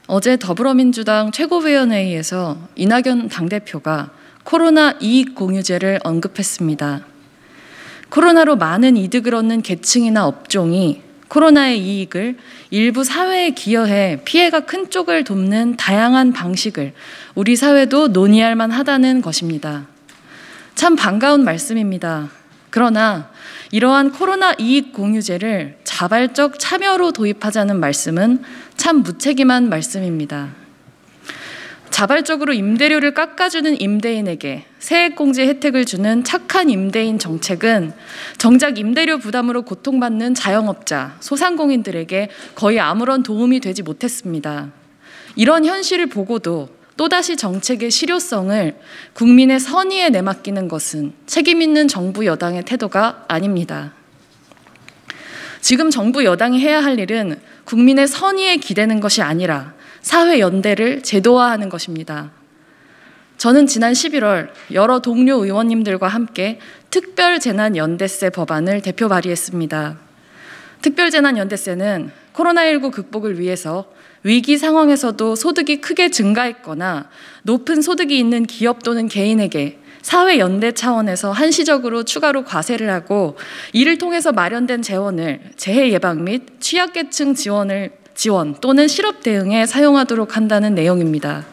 어제 더불어민주당 최고위원회의에서 이낙연 당대표가 코로나 이익 공유제를 언급했습니다. 코로나로 많은 이득을 얻는 계층이나 업종이 코로나의 이익을 일부 사회에 기여해 피해가 큰 쪽을 돕는 다양한 방식을 우리 사회도 논의할 만하다는 것입니다. 참 반가운 말씀입니다. 그러나 이러한 코로나 이익 공유제를 자발적 참여로 도입하자는 말씀은 참 무책임한 말씀입니다. 자발적으로 임대료를 깎아주는 임대인에게 세액공제 혜택을 주는 착한 임대인 정책은 정작 임대료 부담으로 고통받는 자영업자, 소상공인들에게 거의 아무런 도움이 되지 못했습니다. 이런 현실을 보고도 또다시 정책의 실효성을 국민의 선의에 내맡기는 것은 책임 있는 정부 여당의 태도가 아닙니다. 지금 정부 여당이 해야 할 일은 국민의 선의에 기대는 것이 아니라 사회 연대를 제도화하는 것입니다. 저는 지난 11월 여러 동료 의원님들과 함께 특별재난연대세 법안을 대표 발의했습니다. 특별재난연대세는 코로나19 극복을 위해서 위기 상황에서도 소득이 크게 증가했거나 높은 소득이 있는 기업 또는 개인에게 사회 연대 차원에서 한시적으로 추가로 과세를 하고 이를 통해서 마련된 재원을 재해 예방 및 취약계층 지원 또는 실업 대응에 사용하도록 한다는 내용입니다.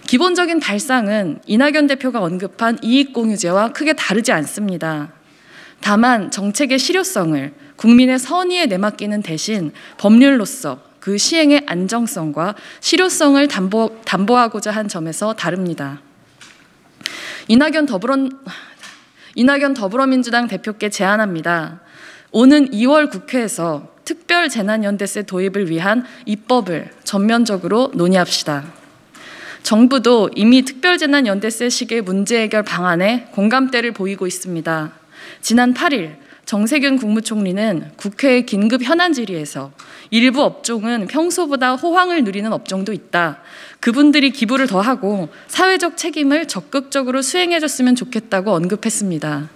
기본적인 발상은 이낙연 대표가 언급한 이익공유제와 크게 다르지 않습니다. 다만 정책의 실효성을 국민의 선의에 내맡기는 대신 법률로서 그 시행의 안정성과 실효성을 담보하고자 한 점에서 다릅니다. 이낙연 더불어민주당 대표께 제안합니다. 오는 2월 국회에서 특별재난연대세 도입을 위한 입법을 전면적으로 논의합시다. 정부도 이미 특별재난연대세 시기의 문제 해결 방안에 공감대를 보이고 있습니다. 지난 8일 정세균 국무총리는 국회의 긴급 현안 질의에서 일부 업종은 평소보다 호황을 누리는 업종도 있다. 그분들이 기부를 더하고 사회적 책임을 적극적으로 수행해줬으면 좋겠다고 언급했습니다.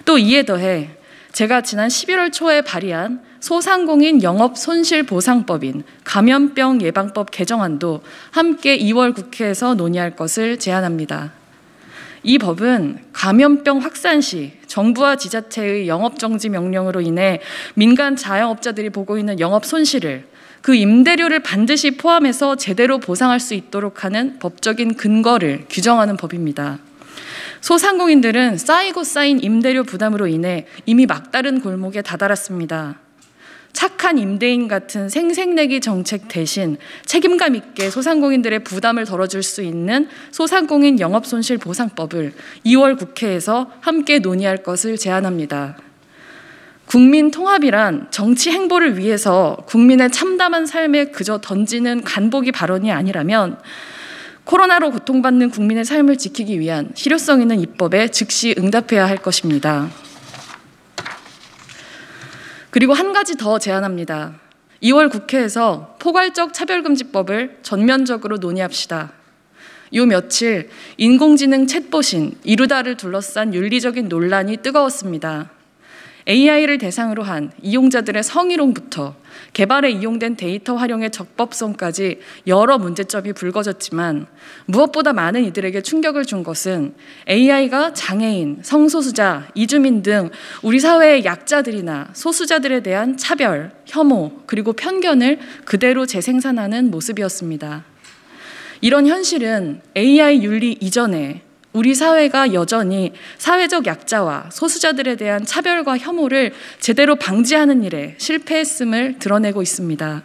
또 이에 더해 제가 지난 11월 초에 발의한 소상공인 영업손실보상법인 감염병 예방법 개정안도 함께 2월 국회에서 논의할 것을 제안합니다. 이 법은 감염병 확산 시 정부와 지자체의 영업정지 명령으로 인해 민간 자영업자들이 보고 있는 영업 손실을 그 임대료를 반드시 포함해서 제대로 보상할 수 있도록 하는 법적인 근거를 규정하는 법입니다. 소상공인들은 쌓이고 쌓인 임대료 부담으로 인해 이미 막다른 골목에 다다랐습니다. 착한 임대인 같은 생색내기 정책 대신 책임감 있게 소상공인들의 부담을 덜어줄 수 있는 소상공인 영업손실보상법을 2월 국회에서 함께 논의할 것을 제안합니다. 국민 통합이란 정치 행보를 위해서 국민의 참담한 삶에 그저 던지는 간보기 발언이 아니라면 코로나로 고통받는 국민의 삶을 지키기 위한 실효성 있는 입법에 즉시 응답해야 할 것입니다. 그리고 한 가지 더 제안합니다. 2월 국회에서 포괄적 차별금지법을 전면적으로 논의합시다. 요 며칠 인공지능 챗봇인 이루다를 둘러싼 윤리적인 논란이 뜨거웠습니다. AI를 대상으로 한 이용자들의 성희롱부터 개발에 이용된 데이터 활용의 적법성까지 여러 문제점이 불거졌지만 무엇보다 많은 이들에게 충격을 준 것은 AI가 장애인, 성소수자, 이주민 등 우리 사회의 약자들이나 소수자들에 대한 차별, 혐오, 그리고 편견을 그대로 재생산하는 모습이었습니다. 이런 현실은 AI 윤리 이전에 우리 사회가 여전히 사회적 약자와 소수자들에 대한 차별과 혐오를 제대로 방지하는 일에 실패했음을 드러내고 있습니다.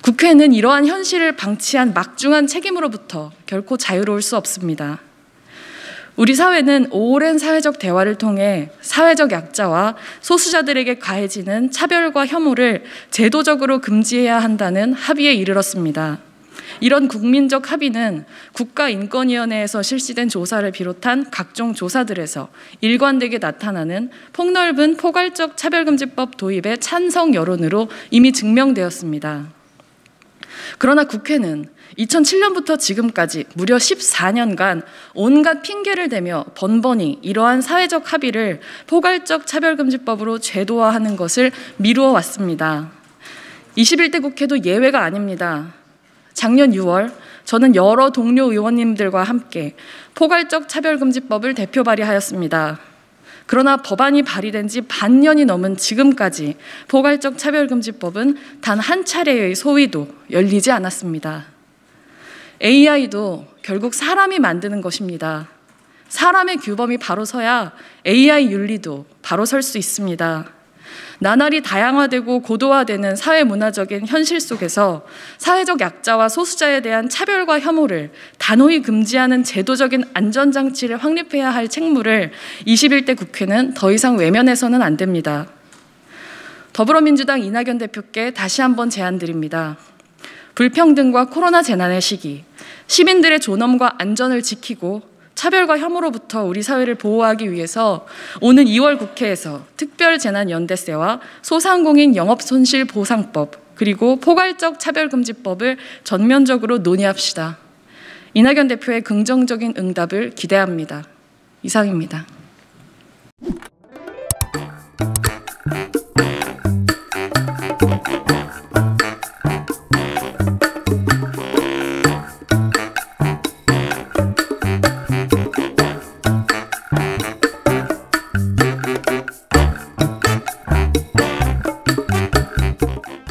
국회는 이러한 현실을 방치한 막중한 책임으로부터 결코 자유로울 수 없습니다. 우리 사회는 오랜 사회적 대화를 통해 사회적 약자와 소수자들에게 가해지는 차별과 혐오를 제도적으로 금지해야 한다는 합의에 이르렀습니다. 이런 국민적 합의는 국가인권위원회에서 실시된 조사를 비롯한 각종 조사들에서 일관되게 나타나는 폭넓은 포괄적 차별금지법 도입의 찬성 여론으로 이미 증명되었습니다. 그러나 국회는 2007년부터 지금까지 무려 14년간 온갖 핑계를 대며 번번이 이러한 사회적 합의를 포괄적 차별금지법으로 제도화하는 것을 미루어 왔습니다. 21대 국회도 예외가 아닙니다. 작년 6월 저는 여러 동료 의원님들과 함께 포괄적 차별금지법을 대표 발의하였습니다. 그러나 법안이 발의된 지 반년이 넘은 지금까지 포괄적 차별금지법은 단 한 차례의 소위도 열리지 않았습니다. AI도 결국 사람이 만드는 것입니다. 사람의 규범이 바로 서야 AI 윤리도 바로 설 수 있습니다. 나날이 다양화되고 고도화되는 사회문화적인 현실 속에서 사회적 약자와 소수자에 대한 차별과 혐오를 단호히 금지하는 제도적인 안전장치를 확립해야 할 책무를 21대 국회는 더 이상 외면해서는 안 됩니다. 더불어민주당 이낙연 대표께 다시 한번 제안드립니다. 불평등과 코로나 재난의 시기, 시민들의 존엄과 안전을 지키고 차별과 혐오로부터 우리 사회를 보호하기 위해서 오는 2월 국회에서 특별재난연대세와 소상공인 영업손실보상법 그리고 포괄적 차별금지법을 전면적으로 논의합시다. 이낙연 대표의 긍정적인 응답을 기대합니다. 이상입니다.